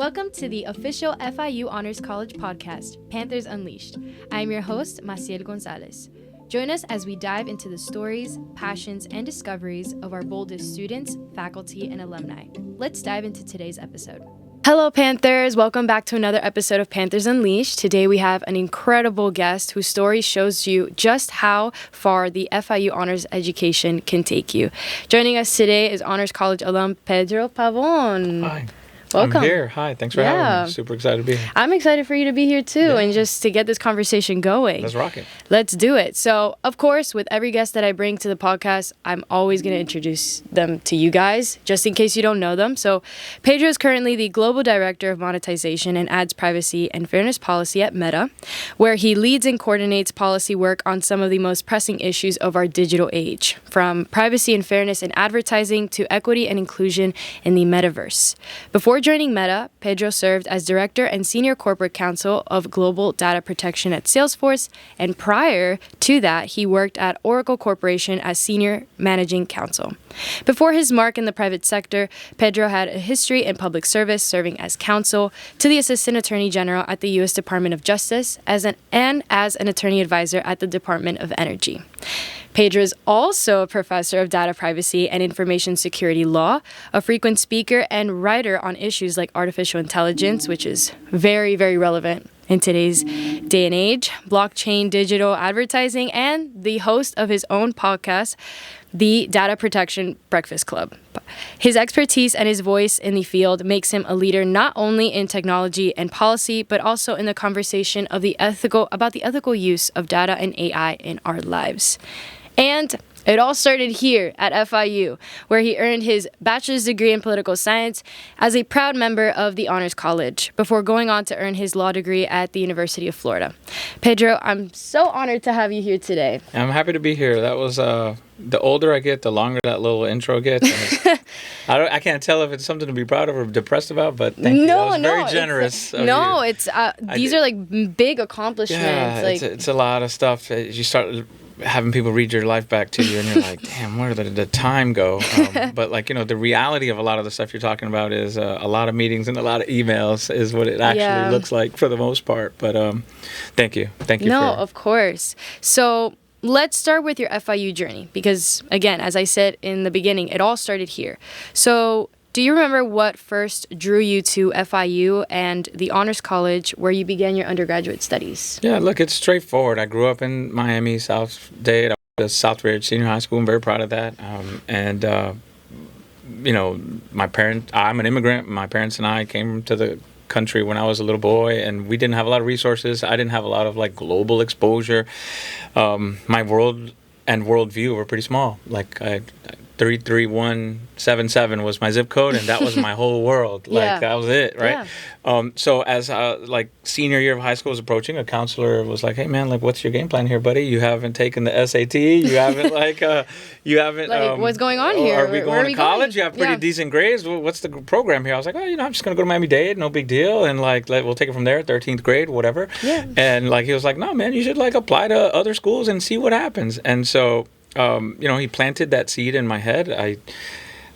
Welcome to the official FIU Honors College podcast, Panthers Unleashed. I am your host, Maciel Gonzalez. Join us as we dive into the stories, passions, and discoveries of our boldest students, faculty, and alumni. Let's dive into today's episode. Hello, Panthers. Welcome back to another episode of Panthers Unleashed. Today we have an incredible guest whose story shows you just how far the FIU Honors education can take you. Joining us today is Honors College alum Pedro Pavon. Hi. Welcome. I'm here. Hi. Thanks for having me. Super excited to be here. I'm excited for you to be here too, and just to get this conversation going. Let's rock it. Let's do it. So, of course, with every guest that I bring to the podcast, I'm always going to introduce them to you guys, just in case you don't know them. So, Pedro is currently the Global Director of Monetization and Ads Privacy and Fairness Policy at Meta, where he leads and coordinates policy work on some of the most pressing issues of our digital age, from privacy and fairness in advertising to equity and inclusion in the metaverse. Before joining Meta, Pedro served as Director and Senior Corporate Counsel of Global Data Protection at Salesforce, and prior to that, he worked at Oracle Corporation as Senior Managing Counsel. Before his mark in the private sector, Pedro had a history in public service, serving as counsel to the Assistant Attorney General at the U.S. Department of Justice as an attorney advisor at the Department of Energy. Pedro is also a professor of data privacy and information security law, a frequent speaker and writer on issues like artificial intelligence, which is very, very relevant in today's day and age, blockchain, digital advertising, and the host of his own podcast, the Data Protection Breakfast Club. His expertise and his voice in the field makes him a leader not only in technology and policy, but also in the conversation of about the ethical use of data and AI in our lives. And it all started here at FIU, where he earned his bachelor's degree in political science as a proud member of the Honors College, before going on to earn his law degree at the University of Florida. Pedro, I'm so honored to have you here today. I'm happy to be here. That was the older I get, the longer that little intro gets. I can't tell if it's something to be proud of or depressed about, but thank you. That was very generous. These are like big accomplishments. Yeah, it's a lot of stuff. You start having people read your life back to you, and you're like, damn, where did the time go? But the reality of a lot of the stuff you're talking about is a lot of meetings and a lot of emails is what it actually looks like for the most part. But thank you. No, of course. So let's start with your FIU journey, because again, as I said in the beginning, it all started here. So do you remember what first drew you to FIU and the Honors College, where you began your undergraduate studies? Yeah, look, it's straightforward. I grew up in Miami, South Dade. I went to South Ridge Senior High School. I'm very proud of that. I'm an immigrant. My parents and I came to the country when I was a little boy, and we didn't have a lot of resources. I didn't have a lot of global exposure. My world and worldview were pretty small. 33177 was my zip code, and that was my whole world. That was it, right? Yeah. So as senior year of high school was approaching, a counselor was like, "Hey man, what's your game plan here, buddy? You haven't taken the SAT. You haven't what's going on here? Are we going to college? You have pretty decent grades. What's the program here?" I was like, I'm just gonna go to Miami-Dade, no big deal, and we'll take it from there, 13th grade, whatever. Yeah. And he was like, "No man, you should apply to other schools and see what happens." And so he planted that seed in my head. I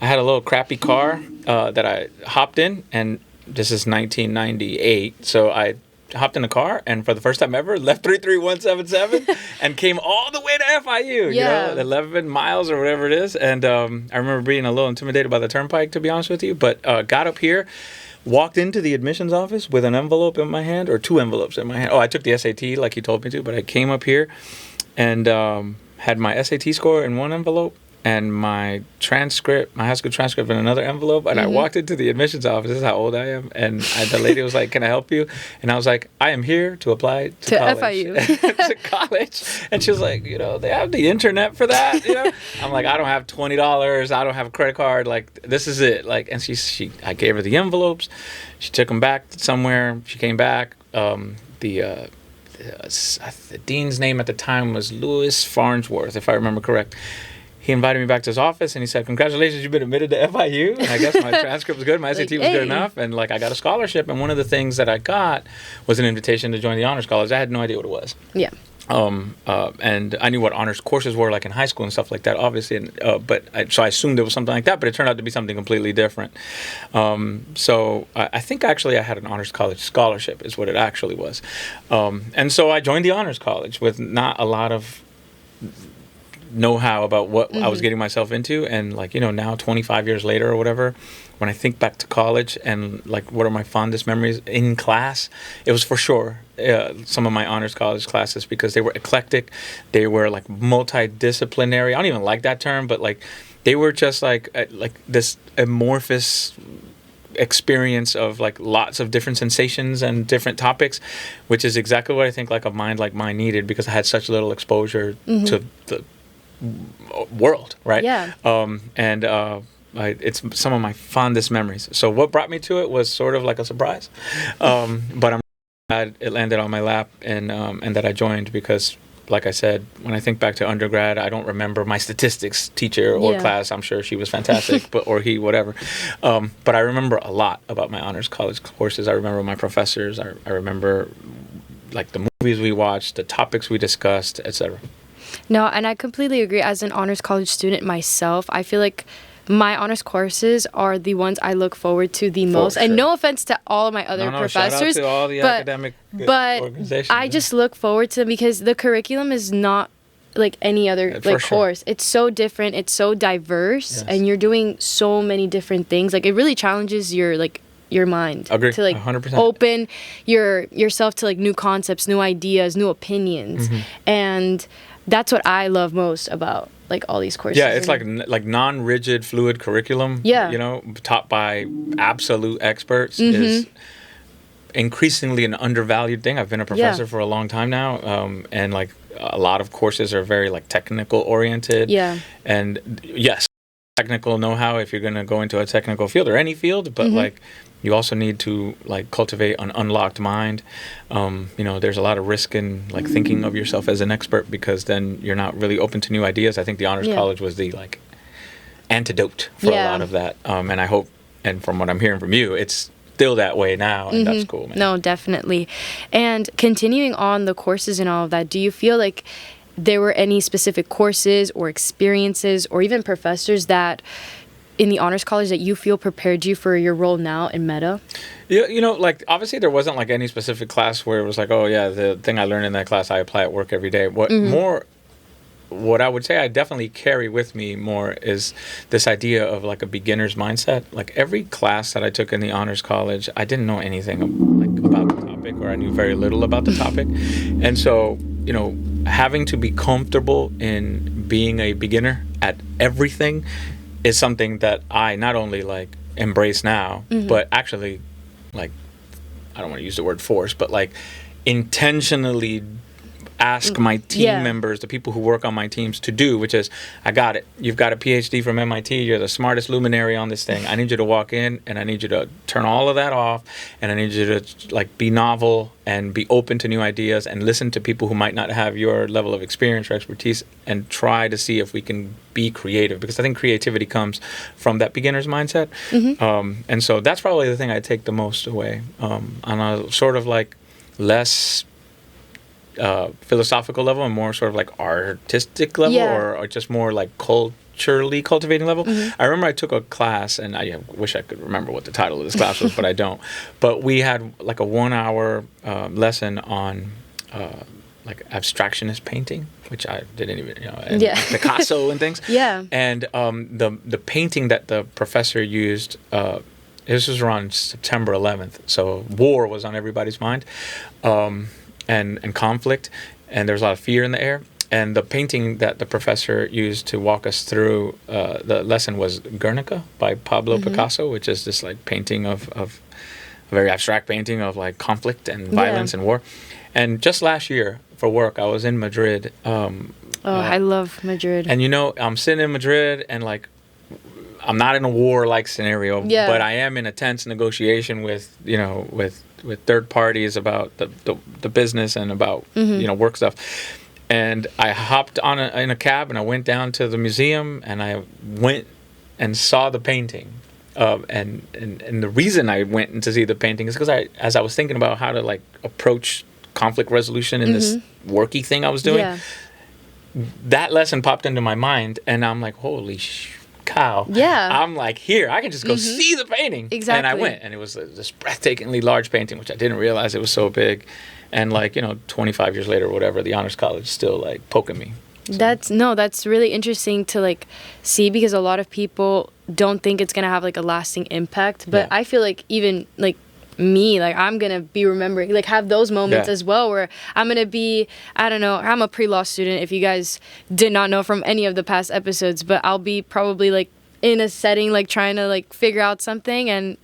had a little crappy car that I hopped in, and this is 1998. So I hopped in a car, and for the first time ever, left 33177 and came all the way to FIU, 11 miles or whatever it is. And I remember being a little intimidated by the turnpike, to be honest with you, but got up here, walked into the admissions office with an envelope in my hand, or two envelopes in my hand. Oh, I took the SAT like he told me to, but I came up here and had my SAT score in one envelope and my high school transcript in another envelope. And I walked into the admissions office. This is how old I am. And the lady was like, "Can I help you?" And I was like, "I am here to apply to college." FIU. To college. And she was like, they have the internet for that, I'm like, I don't have $20. I don't have a credit card. This is it. And I gave her the envelopes. She took them back somewhere. She came back. The dean's name at the time was Louis Farnsworth, if I remember correct. He invited me back to his office, and he said, "Congratulations, you've been admitted to FIU." And I guess my transcript was good, my SAT was good enough, and I got a scholarship. And one of the things that I got was an invitation to join the Honors College. I had no idea what it was. Yeah. And I knew what honors courses were like in high school and stuff like that, obviously. So I assumed it was something like that, but it turned out to be something completely different. So I think actually I had an honors college scholarship is what it actually was. And so I joined the honors college with not a lot of know-how about what I was getting myself into. And like, now 25 years later or whatever, when I think back to college and like what are my fondest memories in class, it was for sure some of my honors college classes, because they were eclectic, they were like multidisciplinary. I don't even like that term, but like they were just like this amorphous experience of like lots of different sensations and different topics, which is exactly what I think like a mind like mine needed, because I had such little exposure to the world, right? Yeah. It's some of my fondest memories. So what brought me to it was sort of like a surprise, but I'm glad it landed on my lap, and that I joined, because like I said, when I think back to undergrad, I don't remember my statistics teacher or class. I'm sure she was fantastic, or he, whatever. But I remember a lot about my honors college courses. I remember my professors. I remember like the movies we watched, the topics we discussed, etc. No, and I completely agree. As an honors college student myself, I feel like my honors courses are the ones I look forward to the most. Sure. And no offense to all of my other professors, shout out to all the academic organizations. I just look forward to them because the curriculum is not like any other course. It's so different. It's so diverse, and you're doing so many different things. Like it really challenges your mind. Agree. To like 100%. open yourself to like new concepts, new ideas, new opinions, and that's what I love most about like all these courses. Yeah, it's like non-rigid, fluid curriculum. Yeah. Taught by absolute experts is increasingly an undervalued thing. I've been a professor for a long time now, and like a lot of courses are very like technical oriented. Yeah. And yes, technical know-how if you're going to go into a technical field or any field, but like you also need to like cultivate an unlocked mind. There's a lot of risk in like thinking of yourself as an expert, because then you're not really open to new ideas. I think the honors college was the like antidote for a lot of that. And I hope, and from what I'm hearing from you, it's still that way now, and that's cool, man. No, definitely. And continuing on the courses and all of that, do you feel like there were any specific courses or experiences or even professors that in the honors college that you feel prepared you for your role now in Meta? Yeah, like obviously there wasn't like any specific class where it was like, oh yeah, the thing I learned in that class I apply at work every day. What I would say I definitely carry with me more is this idea of like a beginner's mindset. Like every class that I took in the honors college, I didn't know anything about the topic, or I knew very little about the topic. And so, having to be comfortable in being a beginner at everything is something that I not only like embrace now, but actually like, I don't want to use the word force, but like intentionally ask my team members, the people who work on my teams, to do, which is, I got it. You've got a PhD from MIT. You're the smartest luminary on this thing. I need you to walk in, and I need you to turn all of that off, and I need you to like be novel and be open to new ideas, and listen to people who might not have your level of experience or expertise, and try to see if we can be creative, because I think creativity comes from that beginner's mindset. And so that's probably the thing I take the most away, on a sort of like less philosophical level and more sort of like artistic level, or just more like culturally cultivating level. I remember I took a class, and I wish I could remember what the title of this class was, but I don't. But we had like a 1-hour lesson on like abstractionist painting, which I didn't even and Picasso and things. And the painting that the professor used, this was around September 11th, so war was on everybody's mind. And conflict, and there was a lot of fear in the air. And the painting that the professor used to walk us through the lesson was Guernica by Pablo Picasso, which is this like painting of a very abstract painting of like conflict and violence and war. And just last year for work, I was in Madrid. I love Madrid. And I'm sitting in Madrid, and like I'm not in a war-like scenario, but I am in a tense negotiation with third parties about the business and about work stuff. And I hopped in a cab, and I went down to the museum, and I went and saw the painting. And the reason I went to see the painting is because as I was thinking about how to like approach conflict resolution in this worky thing I was doing. Yeah. That lesson popped into my mind, and I'm like, holy cow. Yeah. I'm like, here, I can just go see the painting. Exactly. And I went, and it was this breathtakingly large painting, which I didn't realize it was so big. And 25 years later or whatever, the Honors College is still like poking me. So. That's really interesting to like see, because a lot of people don't think it's gonna have like a lasting impact. But I feel like even like me, like I'm gonna be remembering, like have those moments as well, where I'm gonna be, I don't know, I'm a pre-law student if you guys did not know from any of the past episodes, but I'll be probably like in a setting like trying to like figure out something, and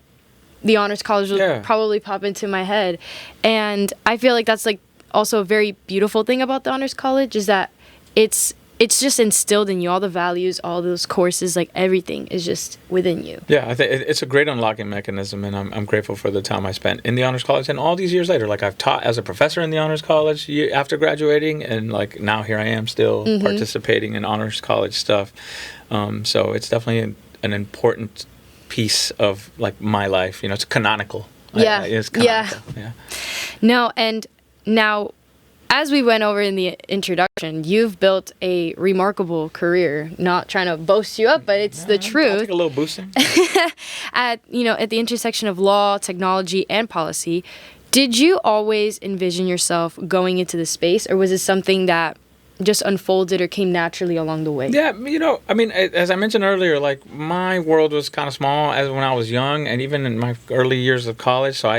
the Honors College will probably pop into my head. And I feel like that's like also a very beautiful thing about the Honors College, is that it's just instilled in you, all the values, all those courses, like everything is just within you. Yeah, I think it's a great unlocking mechanism, and I'm grateful for the time I spent in the Honors College, and all these years later, like I've taught as a professor in the Honors College after graduating, and like now here I am still participating in Honors College stuff. So it's definitely an important piece of like my life. It's canonical. Yeah, it's canonical. Yeah. No, and now, as we went over in the introduction, you've built a remarkable career. Not trying to boast you up, but it's the truth. I'll take a little boosting. At the intersection of law, technology, and policy, did you always envision yourself going into the space, or was it something that just unfolded or came naturally along the way? Yeah, I mean, as I mentioned earlier, like my world was kind of small as when I was young, and even in my early years of college. So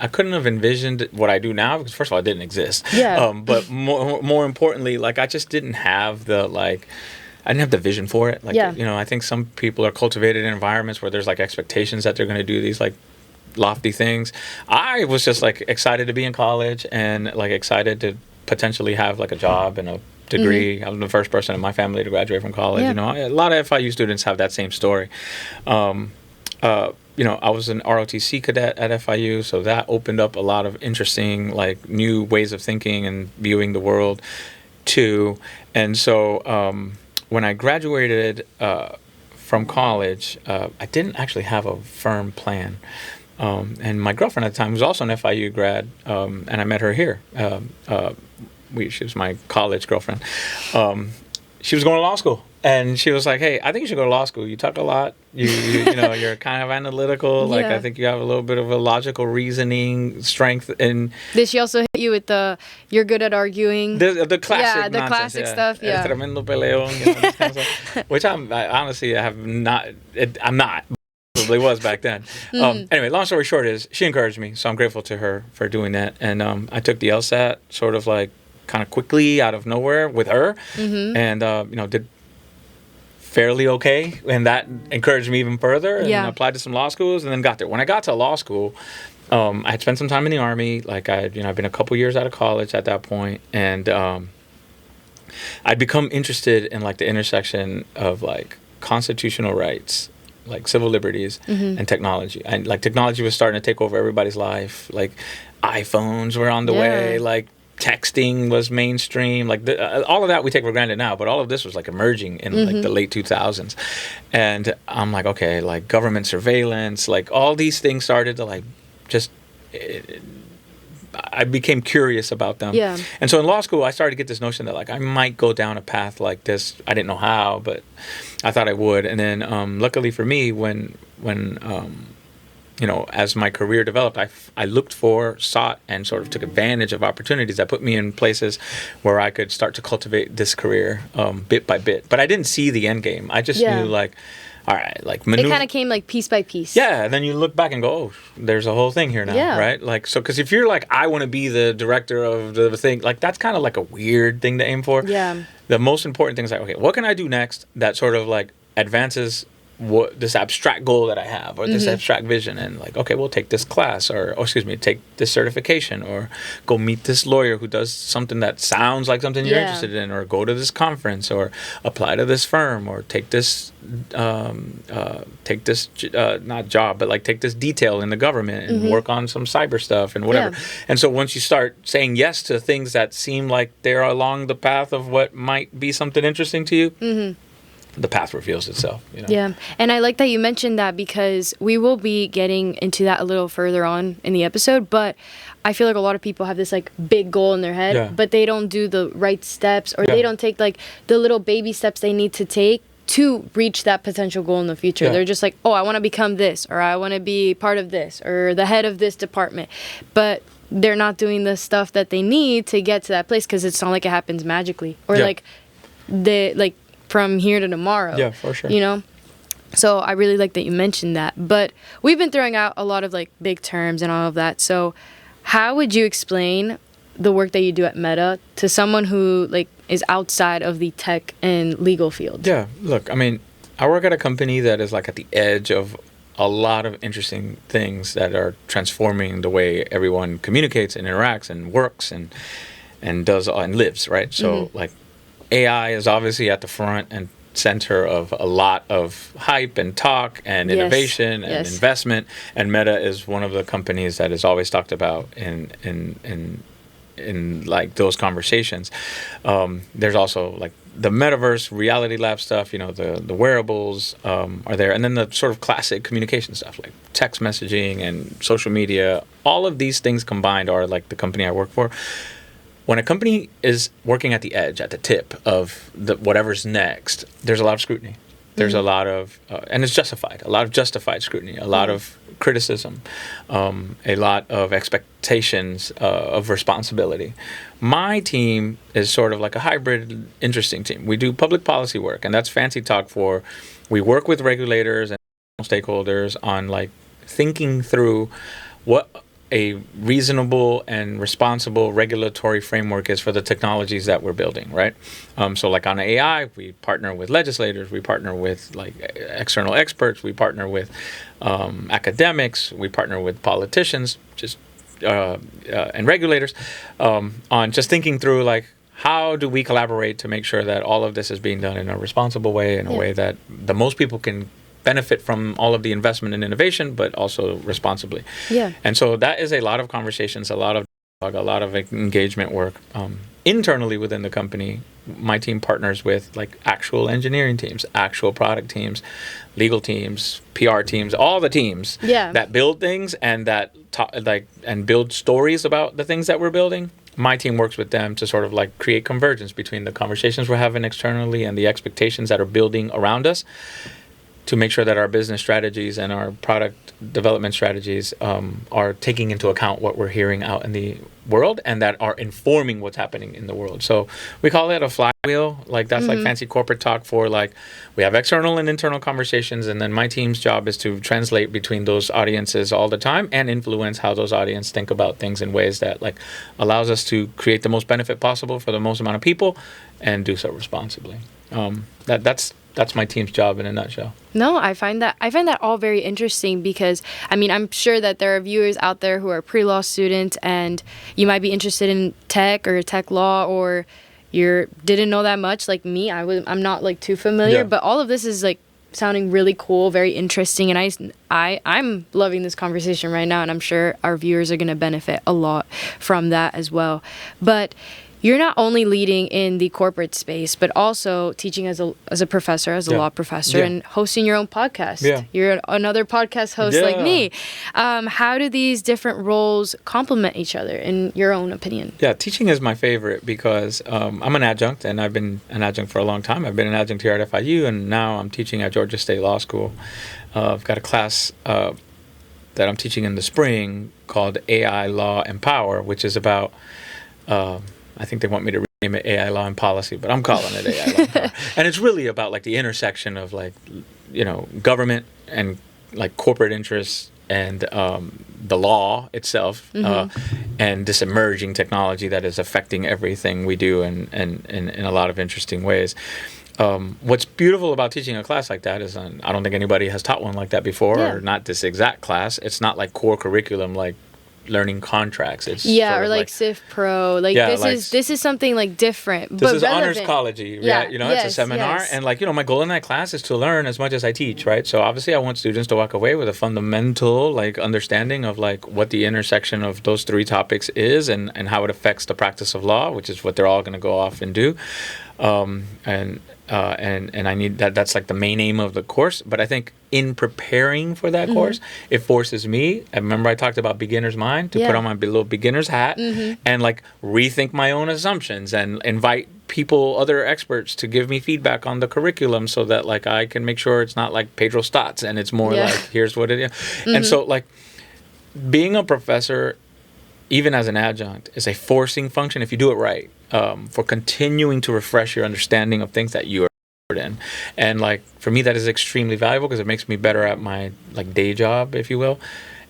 I couldn't have envisioned what I do now, because first of all, it didn't exist. Yeah. But more importantly, like I just didn't have the I didn't have the vision for it. Like, I think some people are cultivated in environments where there's like expectations that they're going to do these like lofty things. I was just like excited to be in college and like excited to potentially have like a job and a degree. I'm the first person in my family to graduate from college. Yeah. A lot of FIU students have that same story. I was an ROTC cadet at FIU, so that opened up a lot of interesting, like, new ways of thinking and viewing the world, too. And so when I graduated from college, I didn't actually have a firm plan. And my girlfriend at the time was also an FIU grad, and I met her here. She was my college girlfriend. She was going to law school. And she was like, "Hey, I think you should go to law school. You talk a lot. You're kind of analytical. Like I think you have a little bit of a logical reasoning strength." And did she also hit you with you're good at arguing? The classic, the classic stuff. Yeah, tremendo peleón, this kind of stuff, which I honestly have not. I'm not. Probably was back then. Anyway, long story short is she encouraged me, so I'm grateful to her for doing that. And I took the LSAT sort of like kind of quickly out of nowhere with her, and did fairly okay, and that encouraged me even further, and I applied to some law schools and then got there. When I got to law school, I had spent some time in the Army. Like I'd been a couple years out of college at that point, and I'd become interested in like the intersection of like constitutional rights, like civil liberties, and technology. And like technology was starting to take over everybody's life. Like iPhones were on the way, like texting was mainstream, like all of that we take for granted now, but all of this was like emerging in like the late 2000s. And I'm like, okay, like government surveillance, like all these things started to like just I became curious about them. And so in law school I started to get this notion that like I might go down a path like this. I didn't know how, but I thought I would. And then luckily for me, when as my career developed, I looked for, sought, and sort of took advantage of opportunities that put me in places where I could start to cultivate this career bit by bit. But I didn't see the end game. I just knew like, all right, like it kind of came like piece by piece. Yeah, and then you look back and go, oh, there's a whole thing here now, right? Like, so, because if you're like, I want to be the director of the thing, like that's kind of like a weird thing to aim for. Yeah. The most important thing is like, okay, what can I do next that sort of like advances this abstract goal that I have, or this abstract vision, and like, okay, we'll take this class, or take this certification, or go meet this lawyer who does something that sounds like something you're interested in, or go to this conference, or apply to this firm, or take this not job, but like take this detail in the government and work on some cyber stuff and whatever. And so once you start saying yes to things that seem like they're along the path of what might be something interesting to you, the path reveals itself. Yeah, and I like that you mentioned that, because we will be getting into that a little further on in the episode, but I feel like a lot of people have this like big goal in their head, but they don't do the right steps, or they don't take like the little baby steps they need to take to reach that potential goal in the future. They're just like, oh, I want to become this, or I want to be part of this, or the head of this department, but they're not doing the stuff that they need to get to that place, because it's not like it happens magically, or like from here to tomorrow. Yeah, for sure. So I really like that you mentioned that. But we've been throwing out a lot of like big terms and all of that. So how would you explain the work that you do at Meta to someone who like is outside of the tech and legal field? Yeah, look, I mean, I work at a company that is like at the edge of a lot of interesting things that are transforming the way everyone communicates and interacts and works and does and lives, right? So like AI is obviously at the front and center of a lot of hype and talk and innovation and investment, and Meta is one of the companies that is always talked about in like those conversations. There's also like the metaverse, reality lab stuff, the wearables are there, and then the sort of classic communication stuff like text messaging and social media. All of these things combined are like the company I work for. When a company is working at the edge, at the tip of whatever's next, there's a lot of scrutiny. There's a lot of, and it's justified, a lot of justified scrutiny, a lot of criticism, a lot of expectations of responsibility. My team is sort of like a hybrid, interesting team. We do public policy work, and that's fancy talk for, we work with regulators and stakeholders on like thinking through what a reasonable and responsible regulatory framework is for the technologies that we're building, right? So like on AI, we partner with legislators, we partner with like external experts, we partner with academics, we partner with politicians, and regulators on just thinking through like, how do we collaborate to make sure that all of this is being done in a responsible way, in a way that the most people can benefit from all of the investment and innovation, but also responsibly. Yeah. And so that is a lot of conversations, a lot of dialogue, a lot of engagement work. Internally within the company, my team partners with like actual engineering teams, actual product teams, legal teams, PR teams, all the teams that build things and that and build stories about the things that we're building. My team works with them to sort of like create convergence between the conversations we're having externally and the expectations that are building around us, to make sure that our business strategies and our product development strategies are taking into account what we're hearing out in the world and that are informing what's happening in the world. So we call it a flywheel. Like that's like fancy corporate talk for like, we have external and internal conversations, and then my team's job is to translate between those audiences all the time and influence how those audiences think about things in ways that like allows us to create the most benefit possible for the most amount of people and do so responsibly. That's my team's job in a nutshell. No, I find that all very interesting, because I mean, I'm sure that there are viewers out there who are pre-law students and you might be interested in tech or tech law, or you didn't know that much like me. I'm not like too familiar, but all of this is like sounding really cool, very interesting, and I'm loving this conversation right now, and I'm sure our viewers are going to benefit a lot from that as well. But you're not only leading in the corporate space, but also teaching as a professor, as a law professor, and hosting your own podcast. Yeah. You're another podcast host like me. How do these different roles complement each other, in your own opinion? Yeah, teaching is my favorite because I'm an adjunct, and I've been an adjunct for a long time. I've been an adjunct here at FIU, and now I'm teaching at Georgia State Law School. I've got a class that I'm teaching in the spring called AI Law and Power, which is about... I think they want me to rename it AI Law and Policy, but I'm calling it AI Law and Power. And it's really about like the intersection of like, government and like corporate interests and the law itself, and this emerging technology that is affecting everything we do and in a lot of interesting ways. What's beautiful about teaching a class like that is I don't think anybody has taught one like that before, or not this exact class. It's not like core curriculum like learning contracts. It's or like Civ Pro. This is something like different. This is Honors College. It's a seminar, and my goal in that class is to learn as much as I teach, right? So obviously I want students to walk away with a fundamental like understanding of like what the intersection of those three topics is and how it affects the practice of law, which is what they're all going to go off and do. and I need that. That's like the main aim of the course. But I think in preparing for that course, it forces me. I remember I talked about beginner's mind to put on my little beginner's hat and like rethink my own assumptions and invite people, other experts, to give me feedback on the curriculum so that like I can make sure it's not like Pedro Stotts and it's more like here's what it is. And so like being a professor, even as an adjunct, is a forcing function if you do it right, for continuing to refresh your understanding of things that you are in. And like for me, that is extremely valuable because it makes me better at my like day job, if you will.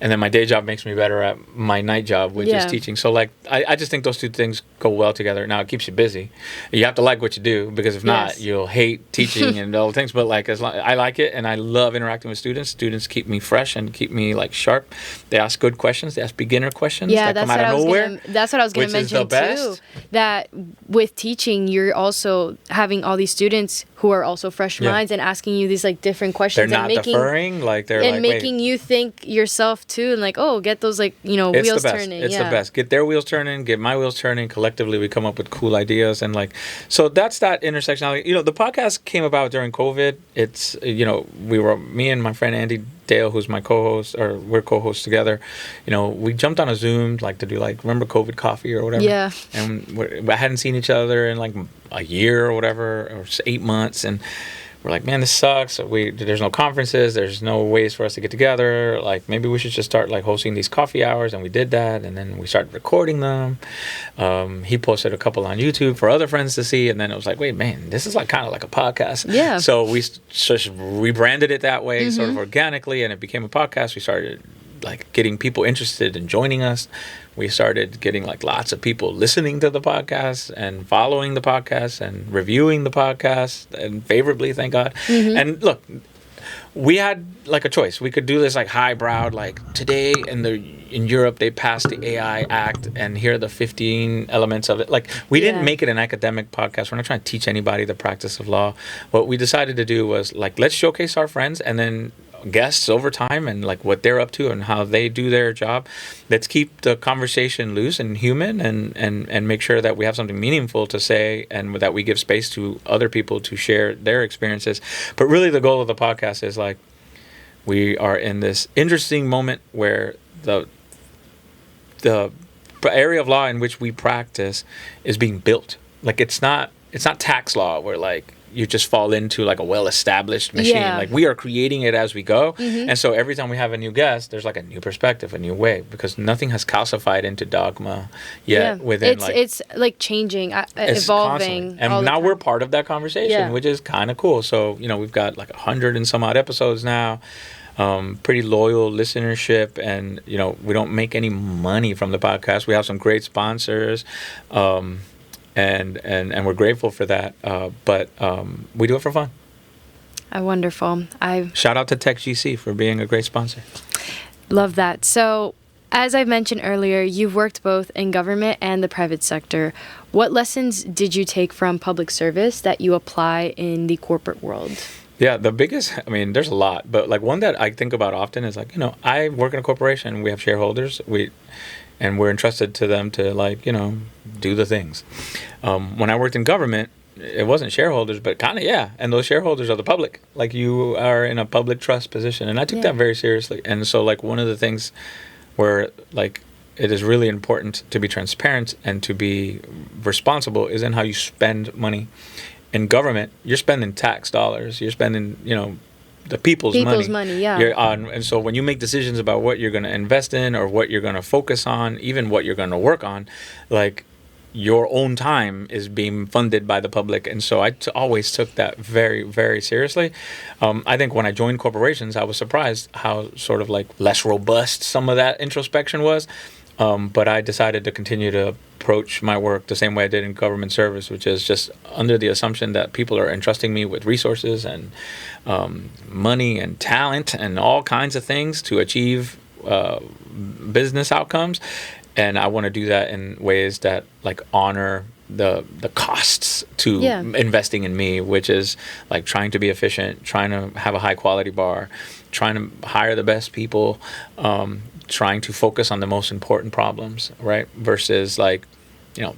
And then my day job makes me better at my night job, which is teaching. So like I just think those two things go well together. Now it keeps you busy. You have to like what you do, because if not, you'll hate teaching and all the things. But like I like it, and I love interacting with students. Students keep me fresh and keep me like sharp. They ask good questions. They ask beginner questions that come out of nowhere. That's what I was going to mention too. That with teaching, you're also having all these students who are also fresh minds and asking you these like different questions. They're not deferring. Like they're and making you think yourself too, and like, oh, get those like, you know, wheels turning. It's the best. Get their wheels turning, get my wheels turning. Collectively, we come up with cool ideas, and like, so that's that intersectionality. You know, the podcast came about during COVID. It's, you know, me and my friend Andy Dale, who's my co-host, or we're co-hosts together. You know, we jumped on a Zoom like to do like, remember COVID coffee or whatever. Yeah. And I hadn't seen each other in like a year or whatever, or 8 months, and we're like, man, this sucks. There's no conferences. There's no ways for us to get together. Like, maybe we should just start like hosting these coffee hours. And we did that. And then we started recording them. He posted a couple on YouTube for other friends to see. And then it was like, wait, man, this is like kind of like a podcast. Yeah. So we just rebranded it that way, sort of organically, and it became a podcast. We started like getting people interested in joining us. We started getting like lots of people listening to the podcast and following the podcast and reviewing the podcast, and favorably, thank God. And look, we had like a choice. We could do this like highbrow, like today in Europe they passed the AI Act, and here are the 15 elements of it. Like we didn't make it an academic podcast. We're not trying to teach anybody the practice of law. What we decided to do was like, let's showcase our friends and then guests over time and like what they're up to and how they do their job. Let's keep the conversation loose and human, and make sure that we have something meaningful to say, and that we give space to other people to share their experiences. But really the goal of the podcast is like, we are in this interesting moment where the area of law in which we practice is being built. Like it's not tax law where like you just fall into like a well-established machine. Like we are creating it as we go. And so every time we have a new guest, there's like a new perspective, a new way, because nothing has calcified into dogma yet. Within it's like changing, evolving. Constantly. And now we're part of that conversation, which is kind of cool. So, you know, we've got like 100 and some odd episodes now. Pretty loyal listenership, and you know, we don't make any money from the podcast. We have some great sponsors. And we're grateful for that, but we do it for fun. Wonderful. Shout out to TechGC for being a great sponsor. Love that. So, as I mentioned earlier, you've worked both in government and the private sector. What lessons did you take from public service that you apply in the corporate world? Yeah, the biggest, I mean, there's a lot, but like one that I think about often is like, you know, I work in a corporation, we have shareholders, and we're entrusted to them to like, you know, do the things. When I worked in government, it wasn't shareholders, but kind of, and those shareholders are the public. Like you are in a public trust position, and I took that very seriously. And so like one of the things where like it is really important to be transparent and to be responsible is in how you spend money. In government, you're spending tax dollars, you're spending, you know, the people's money. And so when you make decisions about what you're going to invest in or what you're going to focus on, even what you're going to work on, like your own time is being funded by the public. And so I always took that very, very seriously. I think when I joined corporations, I was surprised how sort of like less robust some of that introspection was. But I decided to continue to approach my work the same way I did in government service, which is just under the assumption that people are entrusting me with resources and money and talent and all kinds of things to achieve business outcomes. And I want to do that in ways that like honor the costs to investing in me, which is like trying to be efficient, trying to have a high quality bar, trying to hire the best people, trying to focus on the most important problems, right? Versus like,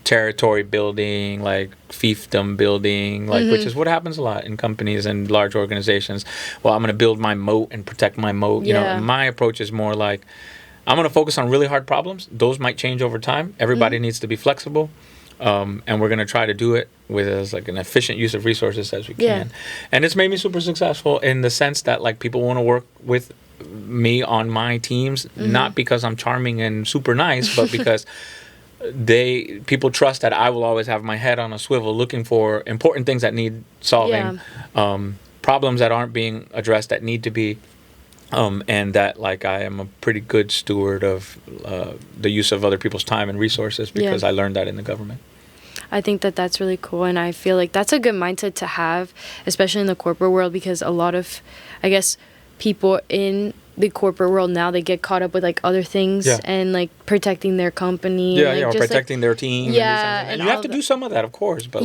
territory building, like fiefdom building, like which is what happens a lot in companies and large organizations. Well, I'm going to build my moat and protect my moat. My approach is more like, I'm going to focus on really hard problems. Those might change over time. Everybody needs to be flexible. And we're going to try to do it with as like an efficient use of resources as we can. And it's made me super successful in the sense that like people want to work with me on my teams, not because I'm charming and super nice, but because people trust that I will always have my head on a swivel looking for important things that need solving, problems that aren't being addressed that need to be, and that like I am a pretty good steward of the use of other people's time and resources because I learned that in the government. I think that that's really cool, and I feel like that's a good mindset to have, especially in the corporate world, because a lot of, I guess, people in the corporate world now, they get caught up with like other things and like protecting their company, or protecting their team, and you have to do some of that, of course, but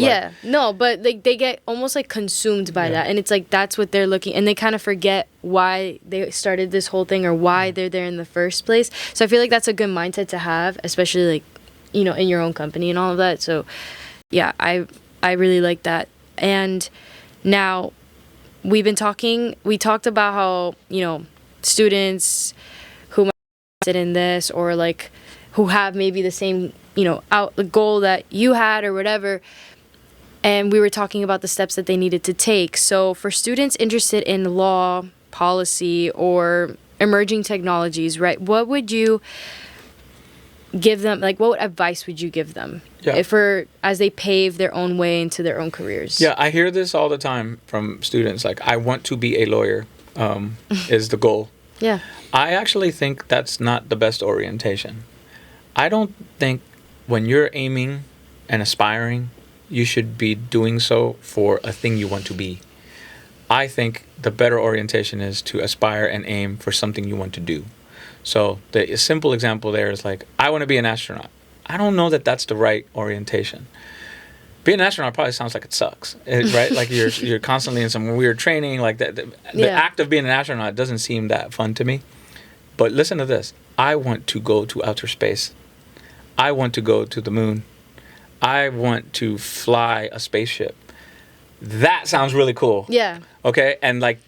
but like they get almost like consumed by that, and it's like that's what they're looking, and they kind of forget why they started this whole thing or why they're there in the first place. So I feel like that's a good mindset to have, especially like in your own company and all of that. So I really like that. And now we talked about how students who might be interested in this or like who have maybe the same the goal that you had or whatever, and we were talking about the steps that they needed to take. So for students interested in law, policy, or emerging technologies, right, what would you give them, like what advice would you give them as they pave their own way into their own careers? I hear this all the time from students, like, I want to be a lawyer is the goal. I actually think that's not the best orientation. I don't think when you're aiming and aspiring, you should be doing so for a thing you want to be. I think the better orientation is to aspire and aim for something you want to do. So the simple example there is like, I want to be an astronaut. I don't know that that's the right orientation. Being an astronaut probably sounds like it sucks, right? Like you're constantly in some weird training. Like the act of being an astronaut doesn't seem that fun to me. But listen to this. I want to go to outer space. I want to go to the moon. I want to fly a spaceship. That sounds really cool. Okay? And like,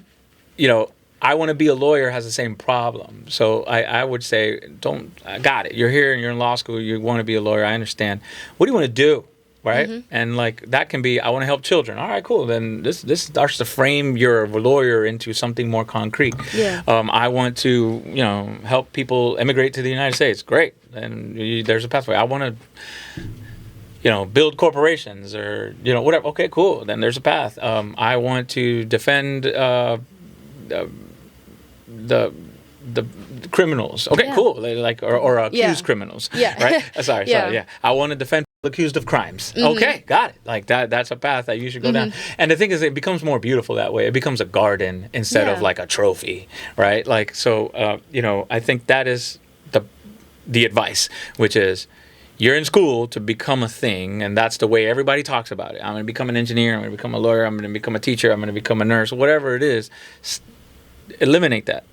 I want to be a lawyer has the same problem. So I would say, I got it. You're here and you're in law school. You want to be a lawyer. I understand. What do you want to do? Right? And like that can be, I want to help children. All right, cool. Then this starts to frame your lawyer into something more concrete. I want to, help people immigrate to the United States. Great. And there's a pathway. I want to, build corporations or, whatever. Okay, cool. Then there's a path. I want to defend the criminals. Okay, cool. Like or accused criminals. Right? Sorry. I want to defend people accused of crimes. Okay, got it. Like that's a path that you should go down. And the thing is, it becomes more beautiful that way. It becomes a garden instead of like a trophy, right? Like so I think that is the advice, which is you're in school to become a thing, and that's the way everybody talks about it. I'm going to become an engineer, I'm going to become a lawyer, I'm going to become a teacher, I'm going to become a nurse, whatever it is. Eliminate that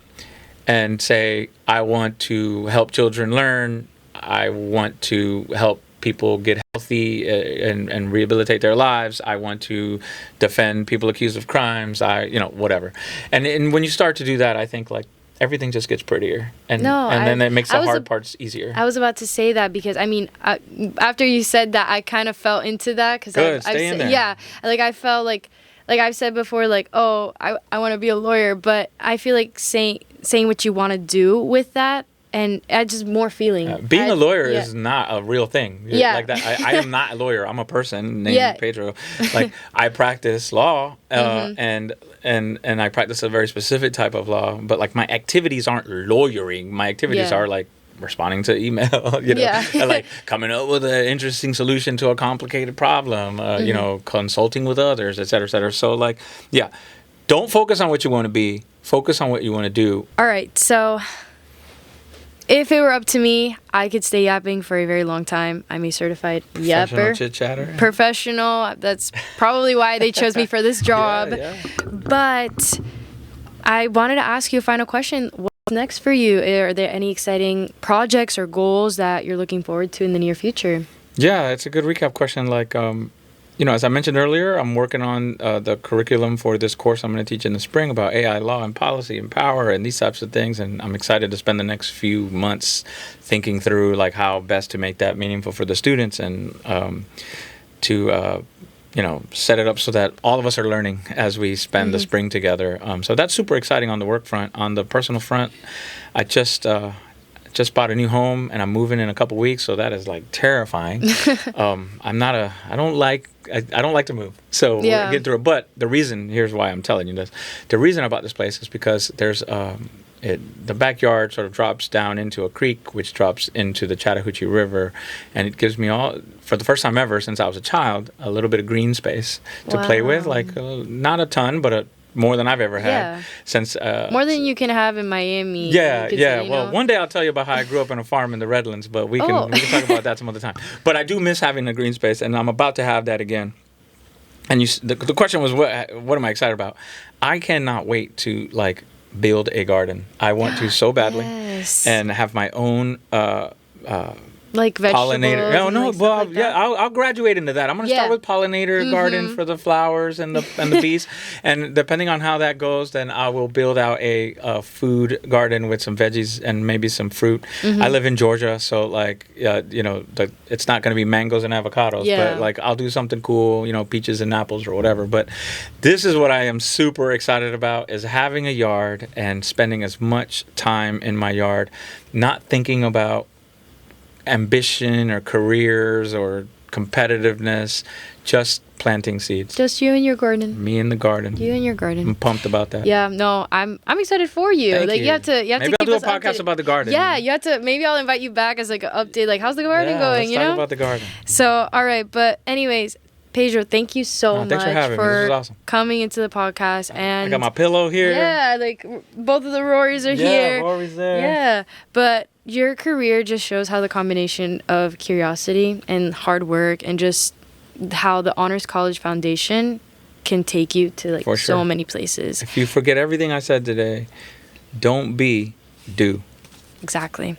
and say, I want to help children learn. I want to help people get healthy and rehabilitate their lives. I want to defend people accused of crimes. Whatever. And when you start to do that, I think like everything just gets prettier. And then it makes the hard parts easier. I was about to say that because, after you said that, I kind of fell into that. Stay in there. Yeah. Like I felt like I've said before, like, oh, I want to be a lawyer, but I feel like saying what you want to do with that and add just more feeling. Being a lawyer is not a real thing. Like that. I am not a lawyer. I'm a person named Pedro. Like I practice law and I practice a very specific type of law, but like my activities aren't lawyering. My activities are like responding to email, and like coming up with an interesting solution to a complicated problem, consulting with others, et cetera, et cetera. So like, don't focus on what you want to be, focus on what you want to do. All right. So if it were up to me, I could stay yapping for a very long time. I'm a certified yapper. Professional chit-chatter. Professional. That's probably why they chose me for this job. But I wanted to ask you a final question. What's next for you? Are there any exciting projects or goals that you're looking forward to in the near future? Yeah, it's a good recap question. Like, as I mentioned earlier, I'm working on the curriculum for this course I'm going to teach in the spring about AI law and policy and power and these types of things. And I'm excited to spend the next few months thinking through like how best to make that meaningful for the students and to set it up so that all of us are learning as we spend the spring together. So that's super exciting on the work front. On the personal front, I just bought a new home and I'm moving in a couple weeks, so that is like terrifying. I don't like to move, so we'll get through it. But here's why I'm telling you this. The reason I bought this place is because there's the backyard sort of drops down into a creek, which drops into the Chattahoochee River, and it gives me for the first time ever since I was a child, a little bit of green space to play with, like not a ton, but more than I've ever had since more than you can have in Miami. Well, one day I'll tell you about how I grew up on a farm in the Redlands, but we can talk about that some other time. But I do miss having a green space, and I'm about to have that again. And the question was, what am I excited about? I cannot wait to like build a garden. I want to so badly, and have my own like vegetables. Pollinator. I'll graduate into that. I'm going to start with pollinator garden for the flowers and the bees, and depending on how that goes, then I will build out a food garden with some veggies and maybe some fruit. I live in Georgia, so like it's not going to be mangoes and avocados, but like I'll do something cool, peaches and apples or whatever. But this is what I am super excited about, is having a yard and spending as much time in my yard, not thinking about ambition or careers or competitiveness, just planting seeds. Just you and your garden. Me and the garden. You and your garden. I'm pumped about that. Yeah, no, I'm excited for you. Thank you. You have to maybe keep I'll do a us podcast updated. About the garden. Yeah, you have to. Maybe I'll invite you back as like an update. Like, how's the garden going? Let's talk about the garden. So, all right, but anyways, Pedro, thank you so much thanks for having me. This was awesome. Coming into the podcast. And I got my pillow here. Yeah, like both of the Rorys are here. Yeah, Rory's there. Yeah, but your career just shows how the combination of curiosity and hard work and just how the Honors College Foundation can take you to like so many places. If you forget everything I said today, don't be, do. Exactly.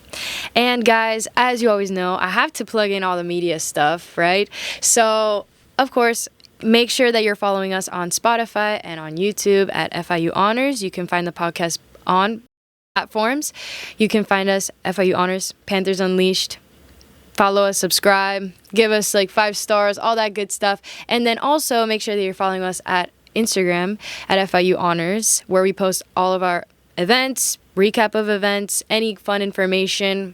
And guys, as you always know, I have to plug in all the media stuff, right? So, of course, make sure that you're following us on Spotify and on YouTube at FIU Honors. You can find the podcast on platforms. You can find us FIU Honors, Panthers Unleashed. Follow us, subscribe, give us like 5 stars, all that good stuff. And then also make sure that you're following us at Instagram at FIU Honors, where we post all of our events, recap of events, any fun information.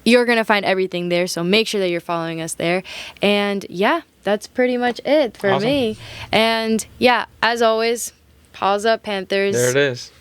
You're going to find everything there. So make sure that you're following us there. And yeah, that's pretty much it for me. And yeah, as always, pause up, Panthers. There it is.